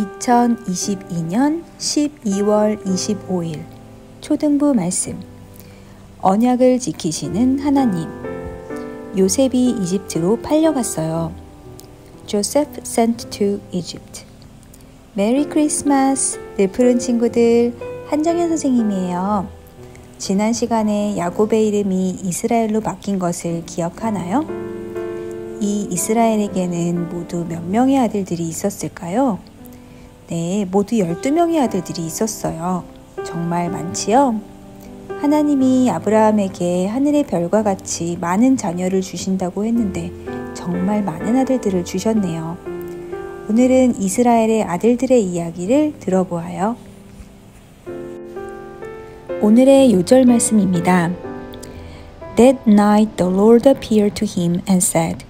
2022년 12월 25일 초등부 말씀. 언약을 지키시는 하나님. 요셉이 이집트로 팔려갔어요. Joseph sent to Egypt. 메리 크리스마스. 늘 푸른 친구들, 한정현 선생님이에요. 지난 시간에 야곱의 이름이 이스라엘로 바뀐 것을 기억하나요? 이 이스라엘에게는 모두 몇 명의 아들들이 있었을까요? 네, 모두 12명의 아들들이 있었어요. 정말 많지요? 하나님이 아브라함에게 하늘의 별과 같이 많은 자녀를 주신다고 했는데 정말 많은 아들들을 주셨네요. 오늘은 이스라엘의 아들들의 이야기를 들어보아요. 오늘의 요절 말씀입니다. That night the Lord appeared to him and said,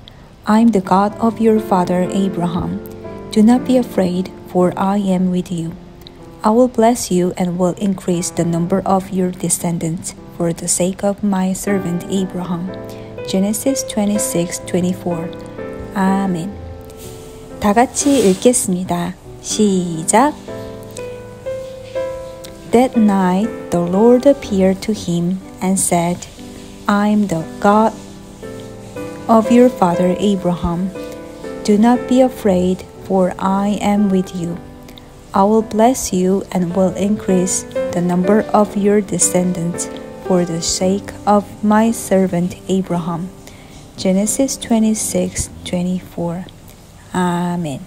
I am the God of your father Abraham. Do not be afraid, for I am with you. I will bless you and will increase the number of your descendants for the sake of my servant Abraham. Genesis 26:24. 아멘. 다 같이 읽겠습니다. 시작. That night the Lord appeared to him and said, I am the God of your father Abraham. Do not be afraid, for I am with you. I will bless you and will increase the number of your descendants for the sake of my servant Abraham. Genesis 26:24. 아멘.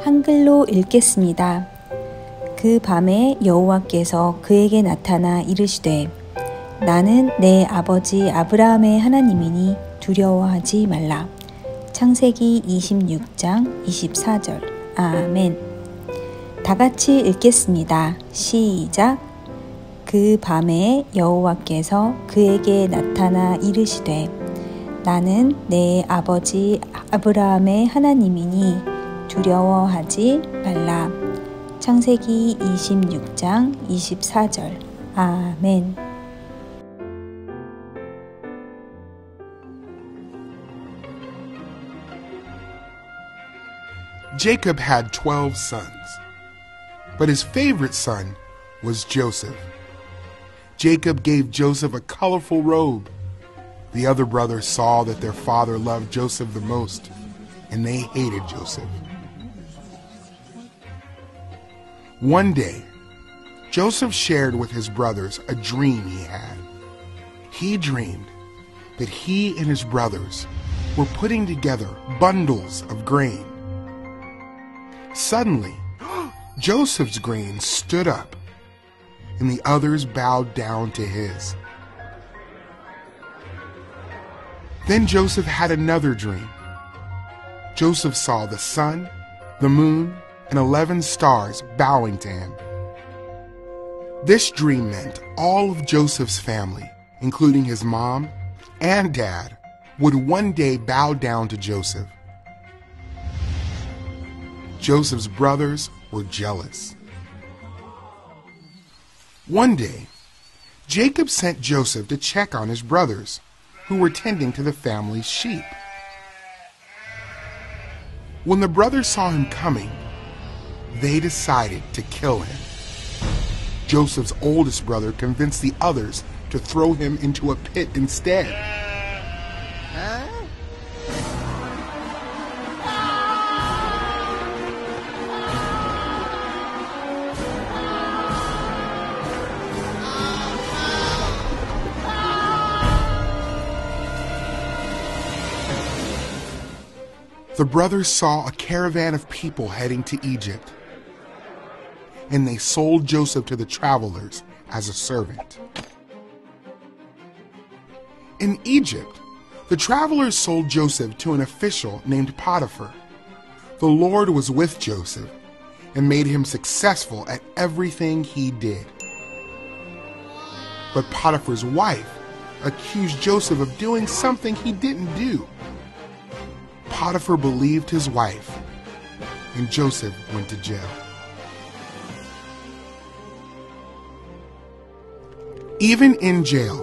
한글로 읽겠습니다. 그 밤에 여호와께서 그에게 나타나 이르시되 나는 내 아버지 아브라함의 하나님이니 두려워하지 말라. 창세기 26장 24절. 아멘. 다 같이 읽겠습니다. 시작. 그 밤에 여호와께서 그에게 나타나 이르시되 나는 내 아버지 아브라함의 하나님이니 두려워하지 말라. 창세기 26장 24절. 아멘. Jacob had 12 sons, but his favorite son was Joseph. Jacob gave Joseph a colorful robe. The other brothers saw that their father loved Joseph the most, and they hated Joseph. One day, Joseph shared with his brothers a dream he had. He dreamed that he and his brothers were putting together bundles of grain. Suddenly, Joseph's grain stood up, and the others bowed down to his. Then Joseph had another dream. Joseph saw the sun, the moon, and 11 stars bowing to him. This dream meant all of Joseph's family, including his mom and dad, would one day bow down to Joseph. Joseph's brothers were jealous. One day, Jacob sent Joseph to check on his brothers, who were tending to the family's sheep. When the brothers saw him coming, they decided to kill him. Joseph's oldest brother convinced the others to throw him into a pit instead. The brothers saw a caravan of people heading to Egypt, and they sold Joseph to the travelers as a servant. In Egypt, the travelers sold Joseph to an official named Potiphar. The Lord was with Joseph and made him successful at everything he did. But Potiphar's wife accused Joseph of doing something he didn't do. Potiphar believed his wife, and Joseph went to jail. Even in jail,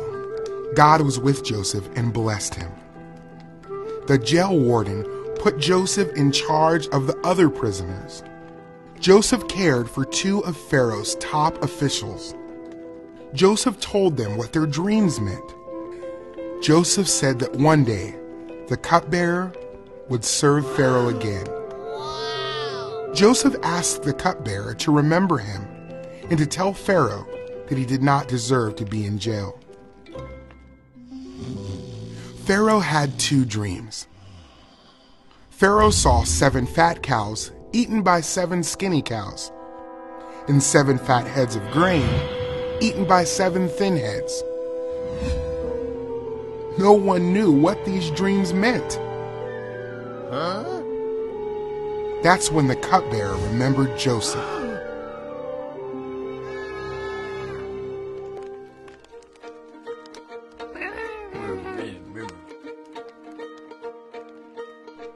God was with Joseph and blessed him. The jail warden put Joseph in charge of the other prisoners. Joseph cared for two of Pharaoh's top officials. Joseph told them what their dreams meant. Joseph said that one day, the cupbearer would serve Pharaoh again. Joseph asked the cupbearer to remember him and to tell Pharaoh that he did not deserve to be in jail. Pharaoh had two dreams. Pharaoh saw 7 fat cows eaten by 7 skinny cows, and 7 fat heads of grain eaten by 7 thin heads. No one knew what these dreams meant. That's when the cupbearer remembered Joseph.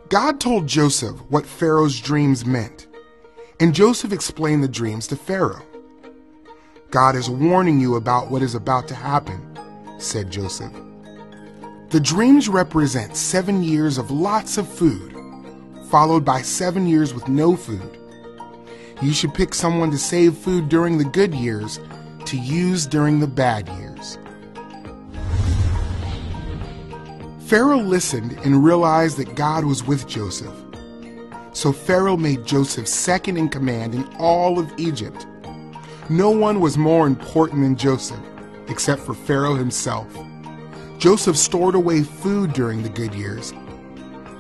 God told Joseph what Pharaoh's dreams meant, and Joseph explained the dreams to Pharaoh. God is warning you about what is about to happen, said Joseph. The dreams represent 7 years of lots of food, followed by 7 years with no food. You should pick someone to save food during the good years to use during the bad years. Pharaoh listened and realized that God was with Joseph. So Pharaoh made Joseph second in command in all of Egypt. No one was more important than Joseph, except for Pharaoh himself. Joseph stored away food during the good years,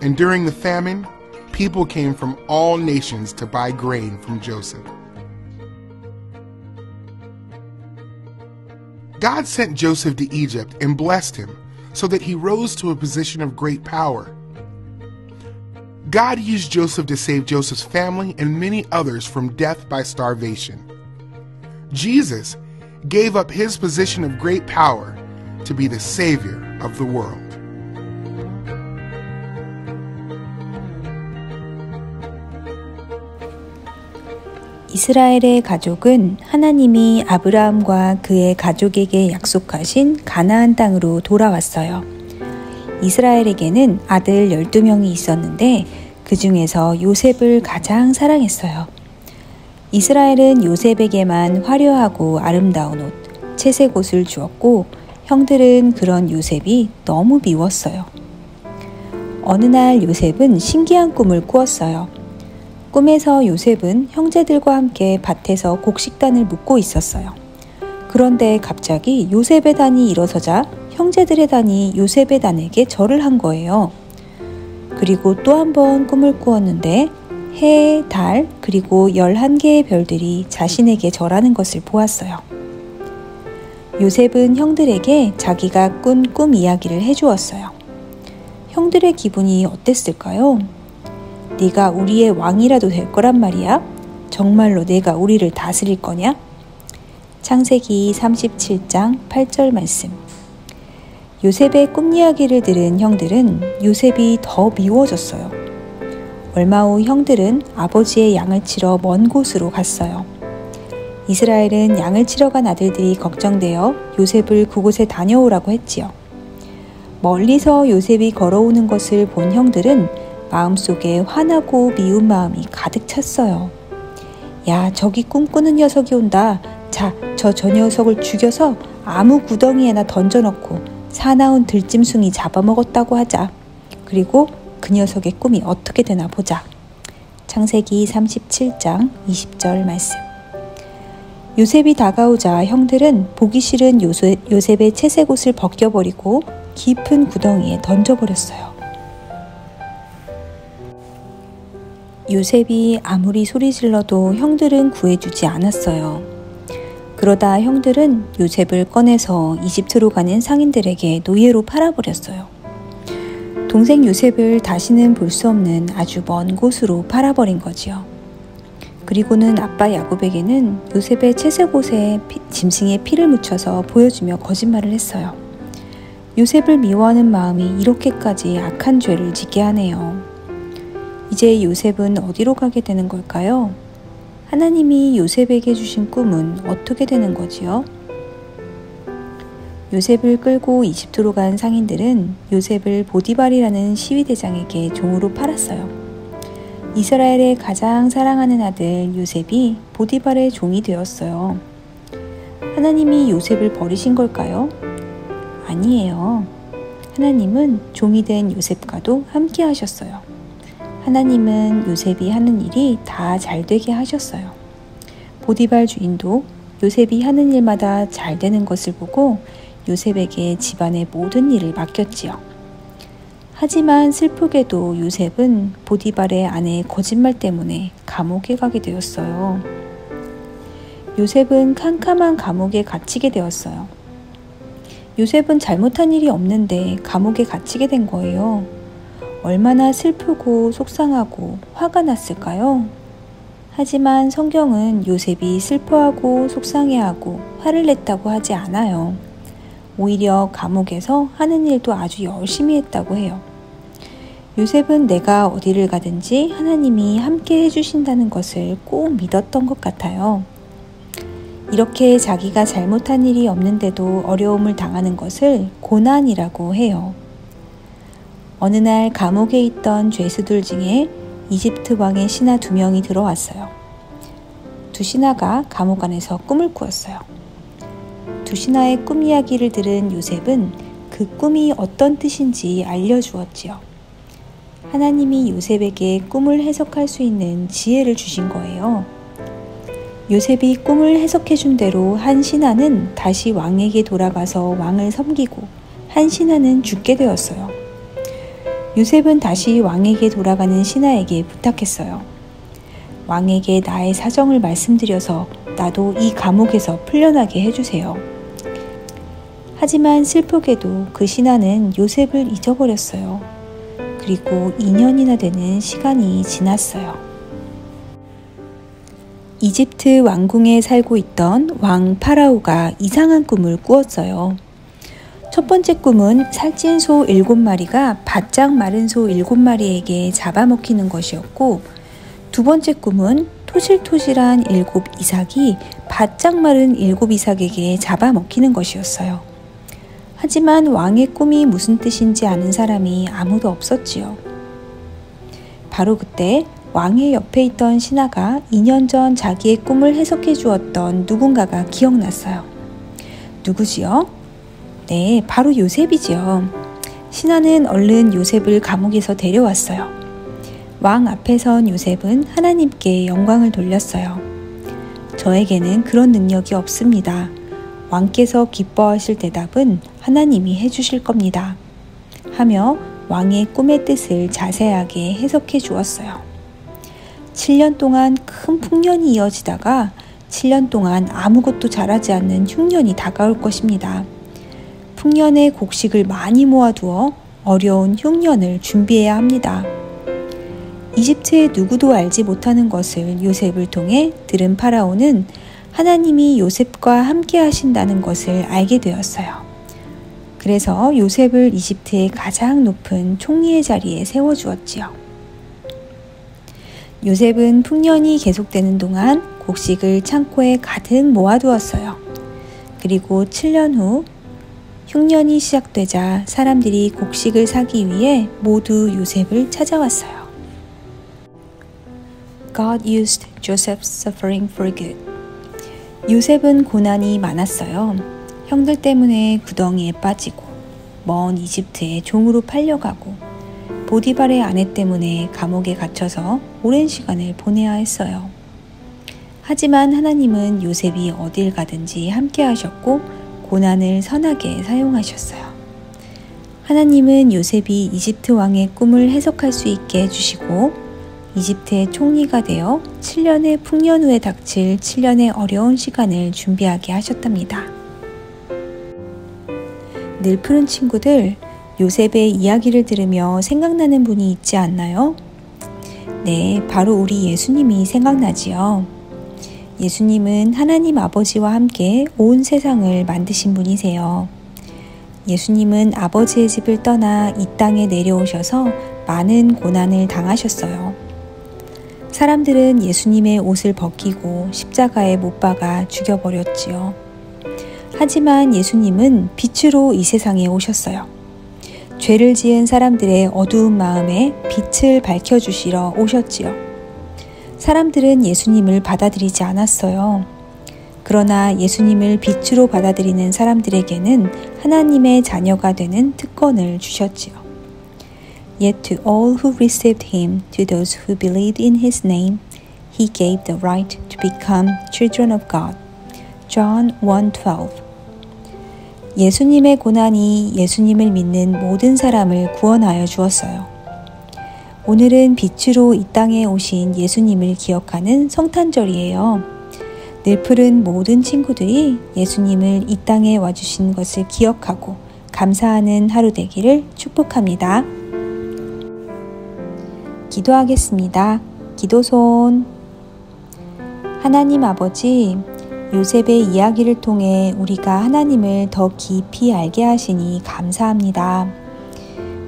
and during the famine, people came from all nations to buy grain from Joseph. God sent Joseph to Egypt and blessed him, so that he rose to a position of great power. God used Joseph to save Joseph's family and many others from death by starvation. Jesus gave up his position of great power to be the Savior of the world. 이스라엘의 가족은 하나님이 아브라함과 그의 가족에게 약속하신 가나안 땅으로 돌아왔어요. 이스라엘에게는 아들 12명이 있었는데 그 중에서 요셉을 가장 사랑했어요. 이스라엘은 요셉에게만 화려하고 아름다운 옷, 채색 옷을 주었고 형들은 그런 요셉이 너무 미웠어요. 어느 날 요셉은 신기한 꿈을 꾸었어요. 꿈에서 요셉은 형제들과 함께 밭에서 곡식단을 묶고 있었어요. 그런데 갑자기 요셉의 단이 일어서자 형제들의 단이 요셉의 단에게 절을 한 거예요. 그리고 또 한 번 꿈을 꾸었는데 해, 달, 그리고 11개의 별들이 자신에게 절하는 것을 보았어요. 요셉은 형들에게 자기가 꾼 꿈 이야기를 해주었어요. 형들의 기분이 어땠을까요? 네가 우리의 왕이라도 될 거란 말이야? 정말로 내가 우리를 다스릴 거냐? 창세기 37장 8절 말씀. 요셉의 꿈 이야기를 들은 형들은 요셉이 더 미워졌어요. 얼마 후 형들은 아버지의 양을 치러 먼 곳으로 갔어요. 이스라엘은 양을 치러 간 아들들이 걱정되어 요셉을 그곳에 다녀오라고 했지요. 멀리서 요셉이 걸어오는 것을 본 형들은 마음속에 화나고 미운 마음이 가득 찼어요. 야, 저기 꿈꾸는 녀석이 온다. 자, 저 녀석을 죽여서 아무 구덩이에나 던져넣고 사나운 들짐승이 잡아먹었다고 하자. 그리고 그 녀석의 꿈이 어떻게 되나 보자. 창세기 37장 20절 말씀. 요셉이 다가오자 형들은 보기 싫은 요셉의 채색 옷을 벗겨버리고 깊은 구덩이에 던져버렸어요. 요셉이 아무리 소리질러도 형들은 구해주지 않았어요. 그러다 형들은 요셉을 꺼내서 이집트로 가는 상인들에게 노예로 팔아버렸어요. 동생 요셉을 다시는 볼 수 없는 아주 먼 곳으로 팔아버린 거지요. 그리고는 아빠 야곱에게는 요셉의 채색 옷에 짐승의 피를 묻혀서 보여주며 거짓말을 했어요. 요셉을 미워하는 마음이 이렇게까지 악한 죄를 짓게 하네요. 이제 요셉은 어디로 가게 되는 걸까요? 하나님이 요셉에게 주신 꿈은 어떻게 되는 거지요? 요셉을 끌고 이집트로 간 상인들은 요셉을 보디발이라는 시위대장에게 종으로 팔았어요. 이스라엘의 가장 사랑하는 아들 요셉이 보디발의 종이 되었어요. 하나님이 요셉을 버리신 걸까요? 아니에요. 하나님은 종이 된 요셉과도 함께 하셨어요. 하나님은 요셉이 하는 일이 다 잘 되게 하셨어요. 보디발 주인도 요셉이 하는 일마다 잘 되는 것을 보고 요셉에게 집안의 모든 일을 맡겼지요. 하지만 슬프게도 요셉은 보디발의 아내의 거짓말 때문에 감옥에 가게 되었어요. 요셉은 캄캄한 감옥에 갇히게 되었어요. 요셉은 잘못한 일이 없는데 감옥에 갇히게 된 거예요. 얼마나 슬프고 속상하고 화가 났을까요? 하지만 성경은 요셉이 슬퍼하고 속상해하고 화를 냈다고 하지 않아요. 오히려 감옥에서 하는 일도 아주 열심히 했다고 해요. 요셉은 내가 어디를 가든지 하나님이 함께 해주신다는 것을 꼭 믿었던 것 같아요. 이렇게 자기가 잘못한 일이 없는데도 어려움을 당하는 것을 고난이라고 해요. 어느 날 감옥에 있던 죄수들 중에 이집트 왕의 신하 2명이 들어왔어요. 두 신하가 감옥 안에서 꿈을 꾸었어요. 두 신하의 꿈 이야기를 들은 요셉은 그 꿈이 어떤 뜻인지 알려주었지요. 하나님이 요셉에게 꿈을 해석할 수 있는 지혜를 주신 거예요. 요셉이 꿈을 해석해 준 대로 한 신하는 다시 왕에게 돌아가서 왕을 섬기고 한 신하는 죽게 되었어요. 요셉은 다시 왕에게 돌아가는 신하에게 부탁했어요. 왕에게 나의 사정을 말씀드려서 나도 이 감옥에서 풀려나게 해주세요. 하지만 슬프게도 그 신하는 요셉을 잊어버렸어요. 그리고 2년이나 되는 시간이 지났어요. 이집트 왕궁에 살고 있던 왕 파라오가 이상한 꿈을 꾸었어요. 첫 번째 꿈은 살찐 소 7마리가 바짝 마른 소 7마리에게 잡아먹히는 것이었고, 두 번째 꿈은 토실토실한 7 이삭이 바짝 마른 7 이삭에게 잡아먹히는 것이었어요. 하지만 왕의 꿈이 무슨 뜻인지 아는 사람이 아무도 없었지요. 바로 그때 왕의 옆에 있던 신하가 2년 전 자기의 꿈을 해석해 주었던 누군가가 기억났어요. 누구지요? 네, 바로 요셉이지요. 신하는 얼른 요셉을 감옥에서 데려왔어요. 왕 앞에 선 요셉은 하나님께 영광을 돌렸어요. 저에게는 그런 능력이 없습니다. 왕께서 기뻐하실 대답은 하나님이 해주실 겁니다. 하며 왕의 꿈의 뜻을 자세하게 해석해 주었어요. 7년 동안 큰 풍년이 이어지다가 7년 동안 아무것도 자라지 않는 흉년이 다가올 것입니다. 풍년에 곡식을 많이 모아두어 어려운 흉년을 준비해야 합니다. 이집트의 누구도 알지 못하는 것을 요셉을 통해 들은 파라오는 하나님이 요셉과 함께 하신다는 것을 알게 되었어요. 그래서 요셉을 이집트의 가장 높은 총리의 자리에 세워주었지요. 요셉은 풍년이 계속되는 동안 곡식을 창고에 가득 모아두었어요. 그리고 7년 후 흉년이 시작되자 사람들이 곡식을 사기 위해 모두 요셉을 찾아왔어요. God used Joseph's suffering for good. 요셉은 고난이 많았어요. 형들 때문에 구덩이에 빠지고 먼 이집트에 종으로 팔려가고 보디발의 아내 때문에 감옥에 갇혀서 오랜 시간을 보내야 했어요. 하지만 하나님은 요셉이 어딜 가든지 함께 하셨고 고난을 선하게 사용하셨어요. 하나님은 요셉이 이집트 왕의 꿈을 해석할 수 있게 해주시고 이집트의 총리가 되어 7년의 풍년 후에 닥칠 7년의 어려운 시간을 준비하게 하셨답니다. 늘 푸른 친구들, 요셉의 이야기를 들으며 생각나는 분이 있지 않나요? 네, 바로 우리 예수님이 생각나지요. 예수님은 하나님 아버지와 함께 온 세상을 만드신 분이세요. 예수님은 아버지의 집을 떠나 이 땅에 내려오셔서 많은 고난을 당하셨어요. 사람들은 예수님의 옷을 벗기고 십자가에 못 박아 죽여버렸지요. 하지만 예수님은 빛으로 이 세상에 오셨어요. 죄를 지은 사람들의 어두운 마음에 빛을 밝혀주시러 오셨지요. 사람들은 예수님을 받아들이지 않았어요. 그러나 예수님을 빛으로 받아들이는 사람들에게는 하나님의 자녀가 되는 특권을 주셨지요. Yet to all who received him, to those who believed in his name, he gave the right to become children of God. John 1:12. 예수님의 고난이 예수님을 믿는 모든 사람을 구원하여 주었어요. 오늘은 빛으로 이 땅에 오신 예수님을 기억하는 성탄절이에요. 늘푸른 모든 친구들이 예수님을 이 땅에 와주신 것을 기억하고 감사하는 하루 되기를 축복합니다. 기도하겠습니다. 기도손. 하나님 아버지, 요셉의 이야기를 통해 우리가 하나님을 더 깊이 알게 하시니 감사합니다.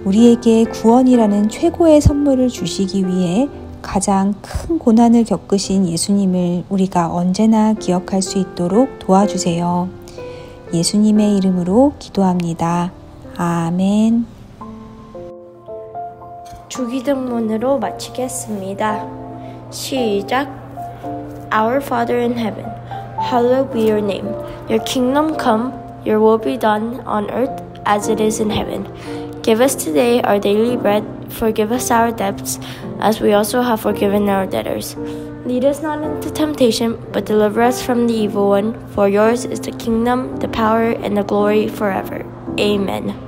우리에게 구원이라는 최고의 선물을 주시기 위해 가장 큰 고난을 겪으신 예수님을 우리가 언제나 기억할 수 있도록 도와주세요. 예수님의 이름으로 기도합니다. 아멘. 주기도문으로 마치겠습니다. 시작. Our Father in heaven, hallowed be your name. Your kingdom come, your will be done on earth as it is in heaven. Give us today our daily bread. Forgive us our debts, as we also have forgiven our debtors. Lead us not into temptation, but deliver us from the evil one. For yours is the kingdom, the power, and the glory forever. Amen.